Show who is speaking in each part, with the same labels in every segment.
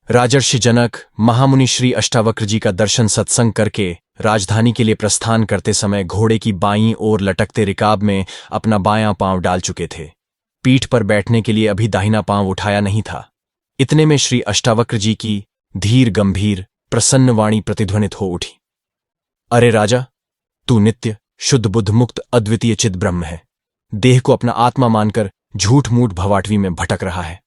Speaker 1: राजर्षि जनक महामुनि श्री अष्टावक्र जी का दर्शन सत्संग करके राजधानी के लिए प्रस्थान करते समय घोड़े की बाईं ओर लटकते रिकाब में अपना बायां पांव डाल चुके थे। पीठ पर बैठने के लिए अभी दाहिना पांव उठाया नहीं था। इतने में श्री अष्टावक्र जी की धीर गंभीर प्रसन्न वाणी प्रतिध्वनित हो उठी। अरे राजा, तू नित्य शुद्ध बुद्ध मुक्त अद्वितीय चिद ब्रह्म है। देह को अपना आत्मा मानकर झूठ मूठ भवाटवी में भटक रहा है।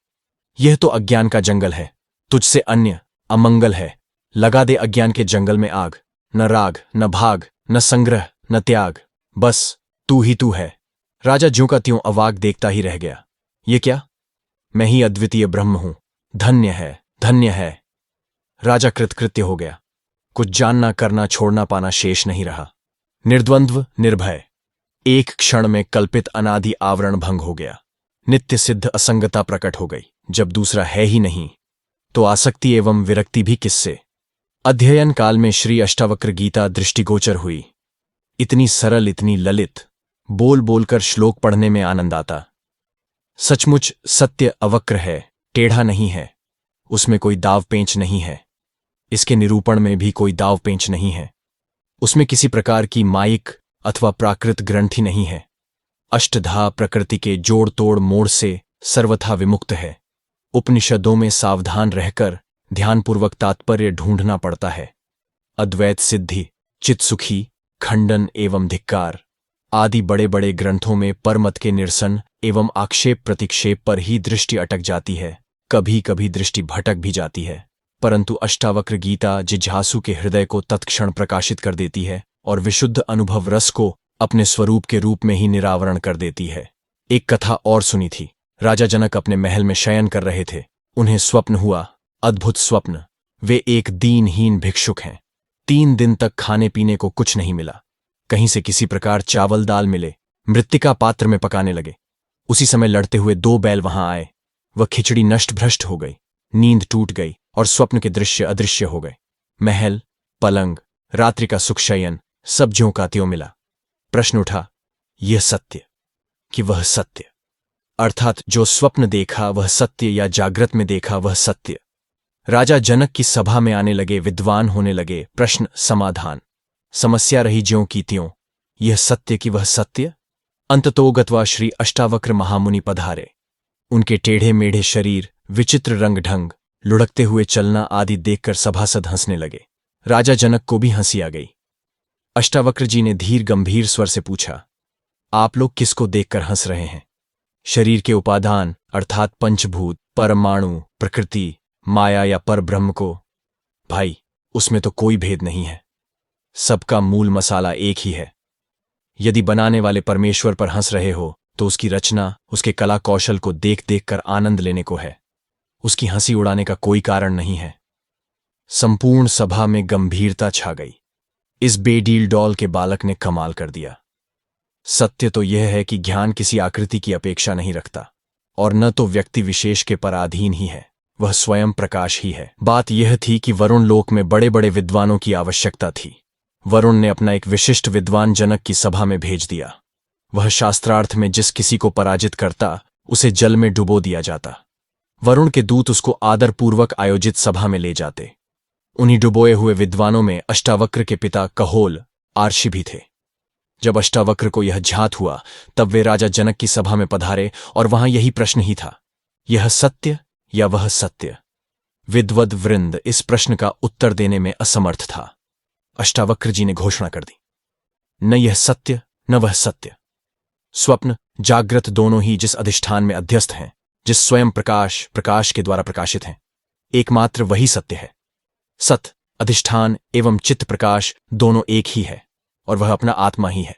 Speaker 1: यह तो अज्ञान का जंगल है, तुझसे अन्य अमंगल है। लगा दे अज्ञान के जंगल में आग। न राग, न भाग, न संग्रह, न त्याग, बस तू ही तू है। राजा ज्यों का त्यों अवाक देखता ही रह गया। ये क्या? मैं ही अद्वितीय ब्रह्म हूं। धन्य है, धन्य है। राजा कृतकृत्य हो गया। कुछ जानना करना छोड़ना पाना शेष नहीं रहा। निर्द्वंद्व निर्भय एक क्षण में कल्पित अनादि आवरण भंग हो गया। नित्य सिद्ध असंगता प्रकट हो गई। जब दूसरा है ही नहीं तो आसक्ति एवं विरक्ति भी किससे? अध्ययन काल में श्री अष्टावक्र गीता दृष्टिगोचर हुई। इतनी सरल, इतनी ललित, बोल बोलकर श्लोक पढ़ने में आनंद आता। सचमुच सत्य अवक्र है, टेढ़ा नहीं है। उसमें कोई दाव पेंच नहीं है। इसके निरूपण में भी कोई दाव पेंच नहीं है। उसमें किसी प्रकार की माइक अथवा प्राकृत ग्रंथि नहीं है। अष्टधा प्रकृति के जोड़ तोड़ मोड़ से सर्वथा विमुक्त है। उपनिषदों में सावधान रहकर ध्यानपूर्वक तात्पर्य ढूंढना पड़ता है। अद्वैत सिद्धि, चित्सुखी, खंडन एवं धिक्कार आदि बड़े बड़े ग्रंथों में परमत के निरसन एवं आक्षेप प्रतिक्षेप पर ही दृष्टि अटक जाती है। कभी कभी दृष्टि भटक भी जाती है, परंतु अष्टावक्र गीता जिज्ञासु के हृदय को तत्क्षण प्रकाशित कर देती है और विशुद्ध अनुभव रस को अपने स्वरूप के रूप में ही निरावरण कर देती है। एक कथा और सुनी थी। राजा जनक अपने महल में शयन कर रहे थे। उन्हें स्वप्न हुआ, अद्भुत स्वप्न। वे एक दीनहीन भिक्षुक हैं। 3 दिन तक खाने पीने को कुछ नहीं मिला। कहीं से किसी प्रकार चावल दाल मिले, मृत्तिका पात्र में पकाने लगे। उसी समय लड़ते हुए 2 बैल वहां आए। वह खिचड़ी नष्ट भ्रष्ट हो गई, नींद टूट गई और स्वप्न के दृश्य अदृश्य हो गए। महल, पलंग, रात्रि का सुख शयन सब ज्यों का त्यों मिला। प्रश्न उठा, यह सत्य कि वह सत्य? अर्थात जो स्वप्न देखा वह सत्य या जागृत में देखा वह सत्य? राजा जनक की सभा में आने लगे, विद्वान होने लगे। प्रश्न समाधान। समस्या रही ज्यों की त्यों, यह सत्य कि वह सत्य? अंततोगत्वा श्री अष्टावक्र महामुनि पधारे। उनके टेढ़े मेढ़े शरीर, विचित्र रंग ढंग, लुढ़कते हुए चलना आदि देखकर सभासद हंसने लगे। राजा जनक को भी हंसी आ गई। अष्टावक्र जी ने धीर गंभीर स्वर से पूछा, आप लोग किसको देखकर हंस रहे हैं? शरीर के उपादान अर्थात पंचभूत, परमाणु, प्रकृति, माया या पर ब्रह्म को? भाई, उसमें तो कोई भेद नहीं है। सबका मूल मसाला एक ही है। यदि बनाने वाले परमेश्वर पर हंस रहे हो तो उसकी रचना, उसके कला कौशल को देख देख कर आनंद लेने को है। उसकी हंसी उड़ाने का कोई कारण नहीं है। संपूर्ण सभा में गंभीरता छा गई। इस बेडील डॉल के बालक ने कमाल कर दिया। सत्य तो यह है कि ज्ञान किसी आकृति की अपेक्षा नहीं रखता और न तो व्यक्ति विशेष के पराधीन ही है, वह स्वयं प्रकाश ही है। बात यह थी कि वरुण लोक में बड़े बड़े विद्वानों की आवश्यकता थी। वरुण ने अपना एक विशिष्ट विद्वान जनक की सभा में भेज दिया। वह शास्त्रार्थ में जिस किसी को पराजित करता उसे जल में डुबो दिया जाता। वरुण के दूत उसको आदरपूर्वक आयोजित सभा में ले जाते। उन्हीं डुबोए हुए विद्वानों में अष्टावक्र के पिता कहोल, आर्षि भी थे। जब अष्टावक्र को यह ज्ञात हुआ तब वे राजा जनक की सभा में पधारे और वहां यही प्रश्न ही था, यह सत्य या वह सत्य? विद्वद वृंद इस प्रश्न का उत्तर देने में असमर्थ था। अष्टावक्र जी ने घोषणा कर दी, न यह सत्य न वह सत्य। स्वप्न जागृत दोनों ही जिस अधिष्ठान में अध्यस्त हैं, जिस स्वयं प्रकाश प्रकाश के द्वारा प्रकाशित हैं, एकमात्र वही सत्य है। सत, अधिष्ठान एवं चित्त प्रकाश दोनों एक ही है और वह अपना आत्मा ही है।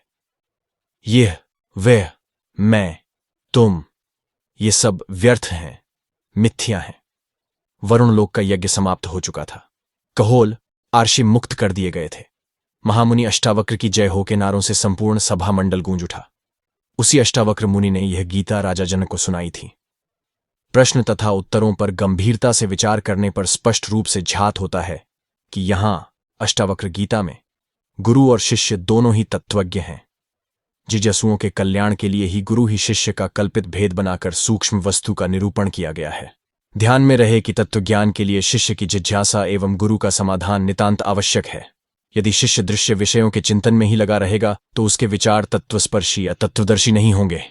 Speaker 1: यह, वह, मैं, तुम, ये सब व्यर्थ हैं, मिथ्या हैं। वरुण लोक का यज्ञ समाप्त हो चुका था। कहोल, आर्षि मुक्त कर दिए गए थे। महामुनि अष्टावक्र की जय हो के नारों से संपूर्ण सभा मंडल गूंज उठा। उसी अष्टावक्र मुनि ने यह गीता राजा जनक को सुनाई थी। प्रश्न तथा उत्तरों पर गंभीरता से विचार करने पर स्पष्ट रूप से ज्ञात होता है कि यहां अष्टावक्र गीता में गुरु और शिष्य दोनों ही तत्वज्ञ हैं। जिज्ञासुओं के कल्याण के लिए ही गुरु ही शिष्य का कल्पित भेद बनाकर सूक्ष्म वस्तु का निरूपण किया गया है। ध्यान में रहे कि तत्वज्ञान के लिए शिष्य की जिज्ञासा एवं गुरु का समाधान नितांत आवश्यक है। यदि शिष्य दृश्य विषयों के चिंतन में ही लगा रहेगा तो उसके विचार तत्वस्पर्शी या तत्वदर्शी नहीं होंगे।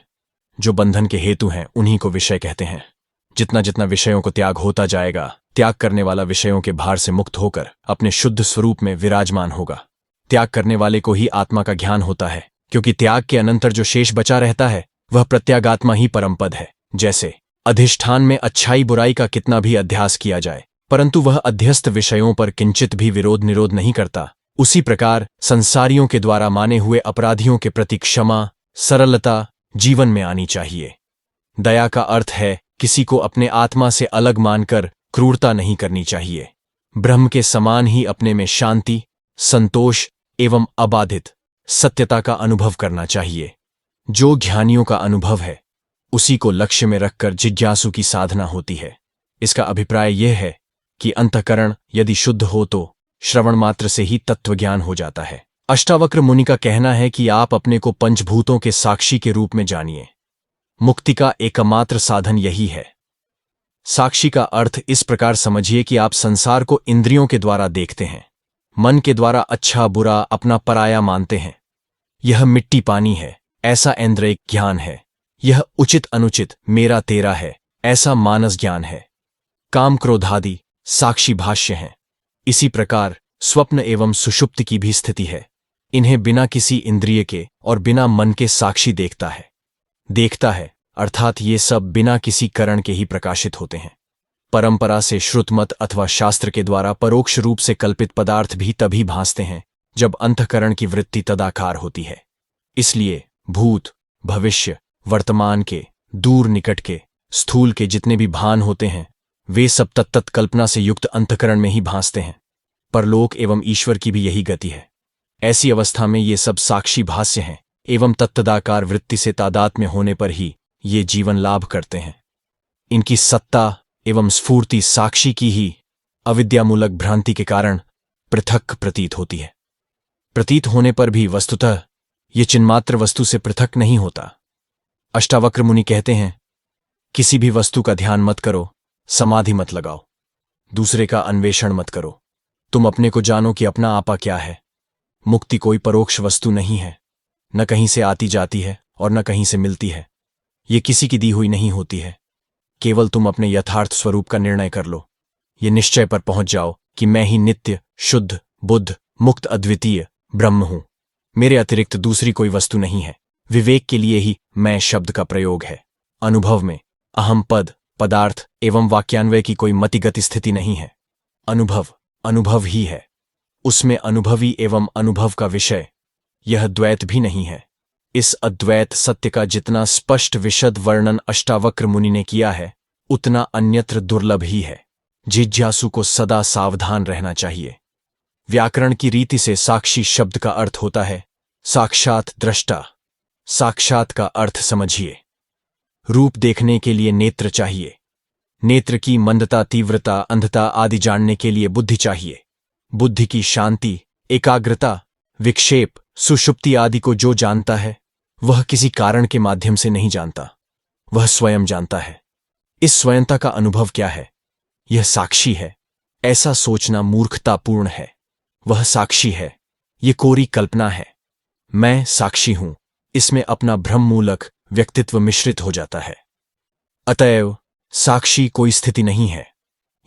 Speaker 1: जो बंधन के हेतु हैं उन्हीं को विषय कहते हैं। जितना जितना विषयों को त्याग होता जाएगा, त्याग करने वाला विषयों के भार से मुक्त होकर अपने शुद्ध स्वरूप में विराजमान होगा। त्याग करने वाले को ही आत्मा का ज्ञान होता है, क्योंकि त्याग के अनंतर जो शेष बचा रहता है वह प्रत्यागात्मा ही परमपद है। जैसे अधिष्ठान में अच्छाई बुराई का कितना भी अध्यास किया जाए, परंतु वह अध्यस्त विषयों पर किंचित भी विरोध निरोध नहीं करता, उसी प्रकार संसारियों के द्वारा माने हुए अपराधियों के प्रति क्षमा, सरलता जीवन में आनी चाहिए। दया का अर्थ है किसी को अपने आत्मा से अलग मानकर क्रूरता नहीं करनी चाहिए। ब्रह्म के समान ही अपने में शांति, संतोष एवं अबाधित सत्यता का अनुभव करना चाहिए। जो ज्ञानियों का अनुभव है उसी को लक्ष्य में रखकर जिज्ञासु की साधना होती है। इसका अभिप्राय यह है कि अंतःकरण यदि शुद्ध हो तो श्रवण मात्र से ही तत्वज्ञान हो जाता है। अष्टावक्र मुनि का कहना है कि आप अपने को पंचभूतों के साक्षी के रूप में जानिए। मुक्ति का एकमात्र साधन यही है। साक्षी का अर्थ इस प्रकार समझिए कि आप संसार को इंद्रियों के द्वारा देखते हैं, मन के द्वारा अच्छा बुरा अपना पराया मानते हैं। यह मिट्टी पानी है, ऐसा ऐन्द्रिक ज्ञान है। यह उचित अनुचित मेरा तेरा है, ऐसा मानस ज्ञान है। काम क्रोधादि साक्षी भाष्य हैं। इसी प्रकार स्वप्न एवं सुषुप्ति की भी स्थिति है। इन्हें बिना किसी इंद्रिय के और बिना मन के साक्षी देखता है, अर्थात ये सब बिना किसी करण के ही प्रकाशित होते हैं। परंपरा से श्रुतमत अथवा शास्त्र के द्वारा परोक्ष रूप से कल्पित पदार्थ भी तभी भासते हैं जब अंतःकरण की वृत्ति तदाकार होती है। इसलिए भूत, भविष्य, वर्तमान के, दूर निकट के, स्थूल के जितने भी भान होते हैं वे सब तत्त कल्पना से युक्त अंतःकरण में ही भासते हैं। परलोक एवं ईश्वर की भी यही गति है। ऐसी अवस्था में ये सब साक्षी भाष्य हैं एवं तत्तदाकार वृत्ति से तादात्म्य होने पर ही ये जीवन लाभ करते हैं। इनकी सत्ता एवं स्फूर्ति साक्षी की ही अविद्यामूलक भ्रांति के कारण पृथक प्रतीत होती है। प्रतीत होने पर भी वस्तुतः ये चिन्मात्र वस्तु से पृथक नहीं होता। अष्टावक्र मुनि कहते हैं, किसी भी वस्तु का ध्यान मत करो, समाधि मत लगाओ, दूसरे का अन्वेषण मत करो। तुम अपने को जानो कि अपना आपा क्या है। मुक्ति कोई परोक्ष वस्तु नहीं है, न कहीं से आती जाती है और न कहीं से मिलती है। ये किसी की दी हुई नहीं होती है। केवल तुम अपने यथार्थ स्वरूप का निर्णय कर लो। ये निश्चय पर पहुंच जाओ कि मैं ही नित्य, शुद्ध, बुद्ध, मुक्त, अद्वितीय ब्रह्म हूं। मेरे अतिरिक्त दूसरी कोई वस्तु नहीं है। विवेक के लिए ही मैं शब्द का प्रयोग है। अनुभव में अहम पद, पदार्थ एवं वाक्यान्वय की कोई मतिगत स्थिति नहीं है। अनुभव अनुभव ही है। उसमें अनुभवी एवं अनुभव का विषय, यह द्वैत भी नहीं है। इस अद्वैत सत्य का जितना स्पष्ट विशद वर्णन अष्टावक्र मुनि ने किया है उतना अन्यत्र दुर्लभ ही है। जिज्ञासु को सदा सावधान रहना चाहिए। व्याकरण की रीति से साक्षी शब्द का अर्थ होता है साक्षात दृष्टा। साक्षात का अर्थ समझिए। रूप देखने के लिए नेत्र चाहिए। नेत्र की मंदता, तीव्रता, अंधता आदि जानने के लिए बुद्धि चाहिए। बुद्धि की शांति, एकाग्रता, विक्षेप, सुषुप्ति आदि को जो जानता है वह किसी कारण के माध्यम से नहीं जानता, वह स्वयं जानता है। इस स्वयंता का अनुभव क्या है? यह साक्षी है। ऐसा सोचना मूर्खतापूर्ण है। वह साक्षी है, ये कोरी कल्पना है। मैं साक्षी हूं, इसमें अपना भ्रममूलक व्यक्तित्व मिश्रित हो जाता है। अतएव साक्षी कोई स्थिति नहीं है,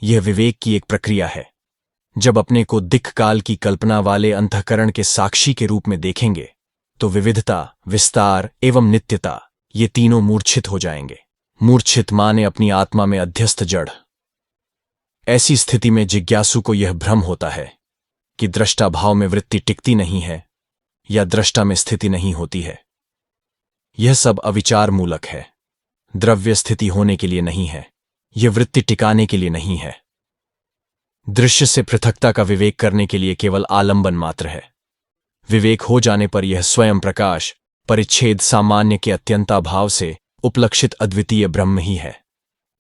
Speaker 1: यह विवेक की एक प्रक्रिया है। जब अपने को दिक् काल की कल्पना वाले अंतःकरण के साक्षी के रूप में देखेंगे तो विविधता, विस्तार एवं नित्यता ये तीनों मूर्छित हो जाएंगे। मूर्छित माने अपनी आत्मा में अध्यस्त जड़। ऐसी स्थिति में जिज्ञासु को यह भ्रम होता है कि दृष्टा भाव में वृत्ति टिकती नहीं है या दृष्टा में स्थिति नहीं होती है। यह सब अविचार मूलक है। द्रव्य स्थिति होने के लिए नहीं है, यह वृत्ति टिकाने के लिए नहीं है। दृश्य से पृथकता का विवेक करने के लिए केवल आलंबन मात्र है। विवेक हो जाने पर यह स्वयं प्रकाश, परिच्छेद, सामान्य के अत्यंताभाव से उपलक्षित अद्वितीय ब्रह्म ही है।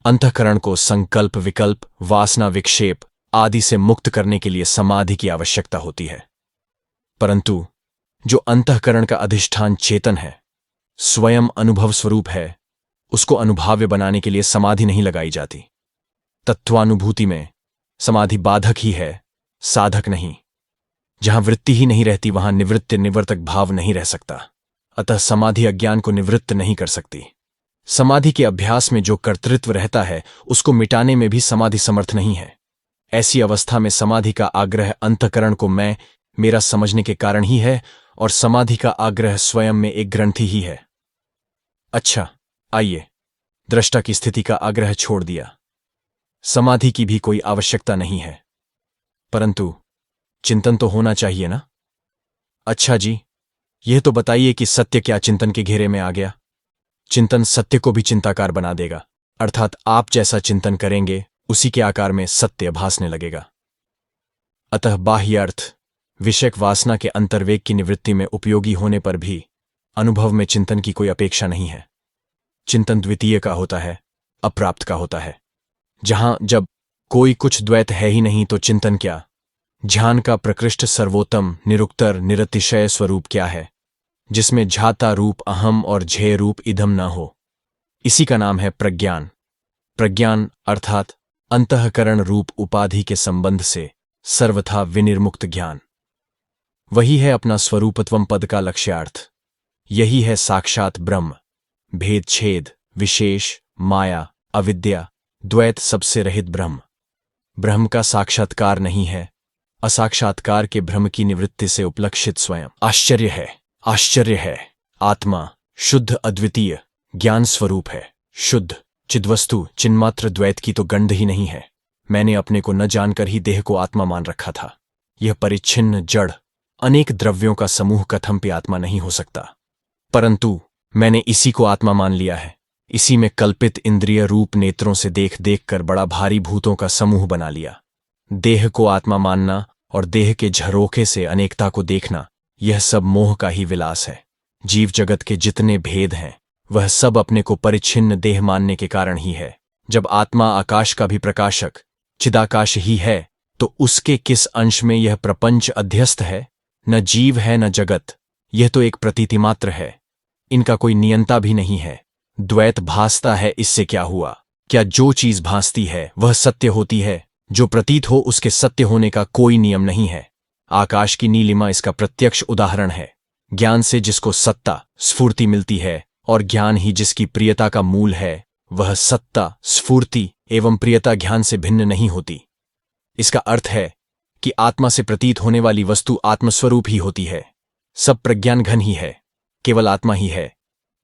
Speaker 1: अंतःकरण को संकल्प, विकल्प, वासना, विक्षेप आदि से मुक्त करने के लिए समाधि की आवश्यकता होती है। परंतु जो अंतःकरण का अधिष्ठान चेतन है, स्वयं अनुभव स्वरूप है, उसको अनुभाव्य बनाने के लिए समाधि नहीं लगाई जाती। तत्वानुभूति में समाधि बाधक ही है, साधक नहीं। जहां वृत्ति ही नहीं रहती वहां निवृत्ति निवर्तक भाव नहीं रह सकता। अतः समाधि अज्ञान को निवृत्त नहीं कर सकती। समाधि के अभ्यास में जो कर्तृत्व रहता है उसको मिटाने में भी समाधि समर्थ नहीं है। ऐसी अवस्था में समाधि का आग्रह अंतःकरण को मैं मेरा समझने के कारण ही है और समाधि का आग्रह स्वयं में एक ग्रंथि ही है। अच्छा, आइए, दृष्टा की स्थिति का आग्रह छोड़ दिया। समाधि की भी कोई आवश्यकता नहीं है, परंतु चिंतन तो होना चाहिए ना। अच्छा जी, यह तो बताइए कि सत्य क्या चिंतन के घेरे में आ गया? चिंतन सत्य को भी चिंताकार बना देगा, अर्थात आप जैसा चिंतन करेंगे उसी के आकार में सत्य भासने लगेगा। अतः बाह्य अर्थ विषयक वासना के अंतर्वेग की निवृत्ति में उपयोगी होने पर भी अनुभव में चिंतन की कोई अपेक्षा नहीं है। चिंतन द्वितीय का होता है, अप्राप्त का होता है। जहां जब कोई कुछ द्वैत है ही नहीं तो चिंतन क्या? ध्यान का प्रकृष्ट सर्वोत्तम निरुक्तर निरतिशय स्वरूप क्या है, जिसमें झाता रूप अहम और झेय रूप इदम न हो? इसी का नाम है प्रज्ञान। प्रज्ञान अर्थात अंतःकरण रूप उपाधि के संबंध से सर्वथा विनिर्मुक्त ज्ञान। वही है अपना स्वरूपत्वम पद का लक्ष्यार्थ। यही है साक्षात ब्रह्म। भेद छेद विशेष माया अविद्या द्वैत सबसे रहित ब्रह्म। ब्रह्म का साक्षात्कार नहीं है, असाक्षात्कार के ब्रह्म की निवृत्ति से उपलक्षित स्वयं। आश्चर्य है, आश्चर्य है। आत्मा शुद्ध अद्वितीय ज्ञान स्वरूप है। शुद्ध चिद्वस्तु चिन्मात्र द्वैत की तो गंध ही नहीं है। मैंने अपने को न जानकर ही देह को आत्मा मान रखा था। यह परिच्छिन्न जड़ अनेक द्रव्यों का समूह कथमपि आत्मा नहीं हो सकता, परंतु मैंने इसी को आत्मा मान लिया है। इसी में कल्पित इंद्रिय रूप नेत्रों से देख देख कर बड़ा भारी भूतों का समूह बना लिया। देह को आत्मा मानना और देह के झरोखे से अनेकता को देखना, यह सब मोह का ही विलास है। जीव जगत के जितने भेद हैं वह सब अपने को परिच्छिन्न देह मानने के कारण ही है। जब आत्मा आकाश का भी प्रकाशक चिदाकाश ही है तो उसके किस अंश में यह प्रपंच अध्यस्त है? न जीव है न जगत, यह तो एक प्रतीति मात्र है। इनका कोई नियंता भी नहीं है। द्वैत भासता है, इससे क्या हुआ? क्या जो चीज भासती है वह सत्य होती है? जो प्रतीत हो उसके सत्य होने का कोई नियम नहीं है। आकाश की नीलिमा इसका प्रत्यक्ष उदाहरण है। ज्ञान से जिसको सत्ता स्फूर्ति मिलती है और ज्ञान ही जिसकी प्रियता का मूल है, वह सत्ता स्फूर्ति एवं प्रियता ज्ञान से भिन्न नहीं होती। इसका अर्थ है कि आत्मा से प्रतीत होने वाली वस्तु आत्मस्वरूप ही होती है। सब प्रज्ञान घन ही है, केवल आत्मा ही है।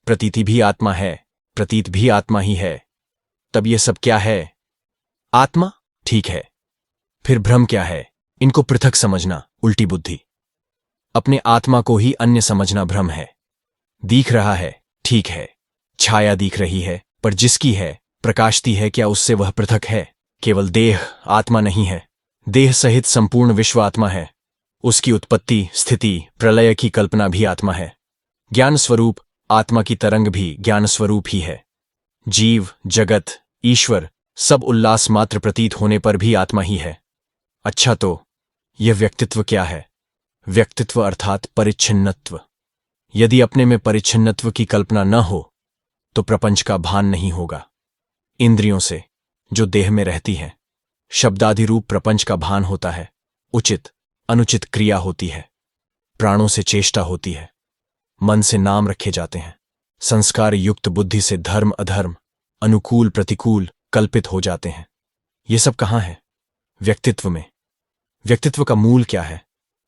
Speaker 1: प्रतीति भी आत्मा है, प्रतीत भी आत्मा ही है। तब यह सब क्या है? आत्मा? ठीक है। फिर भ्रम क्या है? इनको पृथक समझना उल्टी बुद्धि। अपने आत्मा को ही अन्य समझना भ्रम है। दिख रहा है, ठीक है, छाया दिख रही है, पर जिसकी है प्रकाशती है, क्या उससे वह पृथक है? केवल देह आत्मा नहीं है। देह सहित संपूर्ण विश्व आत्मा है। उसकी उत्पत्ति स्थिति प्रलय की कल्पना भी आत्मा है। ज्ञान स्वरूप आत्मा की तरंग भी ज्ञान स्वरूप ही है। जीव जगत ईश्वर सब उल्लास मात्र प्रतीत होने पर भी आत्मा ही है। अच्छा, तो यह व्यक्तित्व क्या है? व्यक्तित्व अर्थात परिच्छिन्नत्व। यदि अपने में परिच्छिन्नत्व की कल्पना न हो तो प्रपंच का भान नहीं होगा। इंद्रियों से जो देह में रहती है शब्दादि रूप प्रपंच का भान होता है। उचित अनुचित क्रिया होती है, प्राणों से चेष्टा होती है, मन से नाम रखे जाते हैं, संस्कार युक्त बुद्धि से धर्म अधर्म अनुकूल प्रतिकूल कल्पित हो जाते हैं। ये सब कहाँ है? व्यक्तित्व में। व्यक्तित्व का मूल क्या है?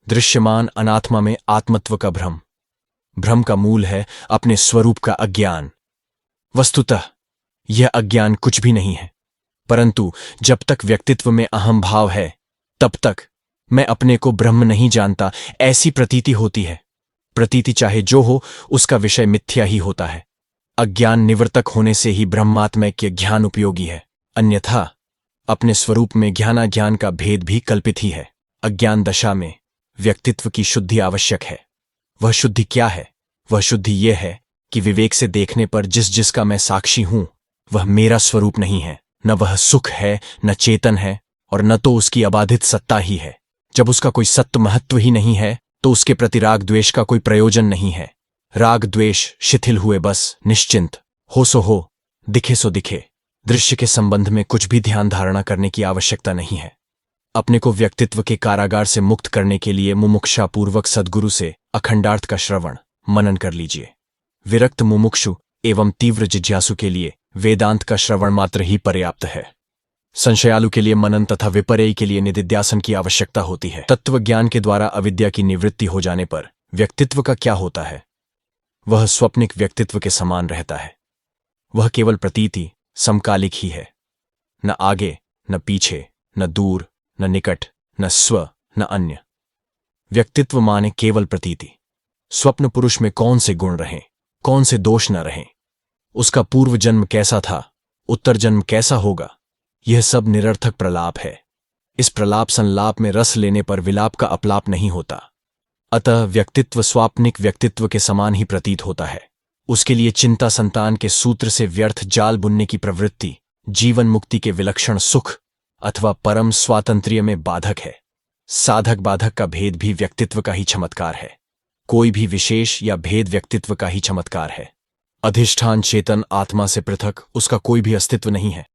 Speaker 1: दृश्यमान अनात्मा में आत्मत्व का भ्रम। भ्रम का मूल है अपने स्वरूप का अज्ञान। वस्तुतः यह अज्ञान कुछ भी नहीं है, परंतु जब तक व्यक्तित्व में अहम भाव है तब तक मैं अपने को ब्रह्म नहीं जानता, ऐसी प्रतीति होती है। प्रतीति चाहे जो हो, उसका विषय मिथ्या ही होता है। अज्ञान निवर्तक होने से ही ब्रह्मात्मैक्य ज्ञान उपयोगी है, अन्यथा अपने स्वरूप में ज्ञानाज्ञान का भेद भी कल्पित ही है। अज्ञान दशा में व्यक्तित्व की शुद्धि आवश्यक है। वह शुद्धि क्या है? वह शुद्धि यह है कि विवेक से देखने पर जिस जिसका मैं साक्षी हूं वह मेरा स्वरूप नहीं है। न वह सुख है, न चेतन है, और न तो उसकी अबाधित सत्ता ही है। जब उसका कोई सत्य महत्व ही नहीं है तो उसके प्रति राग द्वेष का कोई प्रयोजन नहीं है। राग द्वेष शिथिल हुए बस निश्चिंत, हो सो हो, दिखे सो दिखे, दृश्य के संबंध में कुछ भी ध्यान धारणा करने की आवश्यकता नहीं है। अपने को व्यक्तित्व के कारागार से मुक्त करने के लिए मुमुक्षापूर्वक सद्गुरु से अखंडार्थ का श्रवण मनन कर लीजिए। विरक्त मुमुक्षु एवं तीव्र जिज्ञासु के लिए वेदांत का श्रवण मात्र ही पर्याप्त है। संशयालु के लिए मनन तथा विपर्ययी के लिए निदिध्यासन की आवश्यकता होती है। तत्व ज्ञान के द्वारा अविद्या की निवृत्ति हो जाने पर व्यक्तित्व का क्या होता है? वह स्वप्निक व्यक्तित्व के समान रहता है। वह केवल प्रतीति, समकालिक ही है। न आगे, न पीछे, न दूर, न निकट, न स्व, न अन्य। व्यक्तित्व माने केवल प्रतीति। स्वप्न पुरुष में कौन से गुण रहें, कौन से दोष न रहें, उसका पूर्व जन्म कैसा था, उत्तर जन्म कैसा होगा, यह सब निरर्थक प्रलाप है। इस प्रलाप संलाप में रस लेने पर विलाप का अपलाप नहीं होता। अतः व्यक्तित्व स्वाप्निक व्यक्तित्व के समान ही प्रतीत होता है। उसके लिए चिंता संतान के सूत्र से व्यर्थ जाल बुनने की प्रवृत्ति जीवन मुक्ति के विलक्षण सुख अथवा परम स्वातंत्र्य में बाधक है। साधक बाधक का भेद भी व्यक्तित्व का ही चमत्कार है। कोई भी विशेष या भेद व्यक्तित्व का ही चमत्कार है। अधिष्ठान चेतन आत्मा से पृथक उसका कोई भी अस्तित्व नहीं है।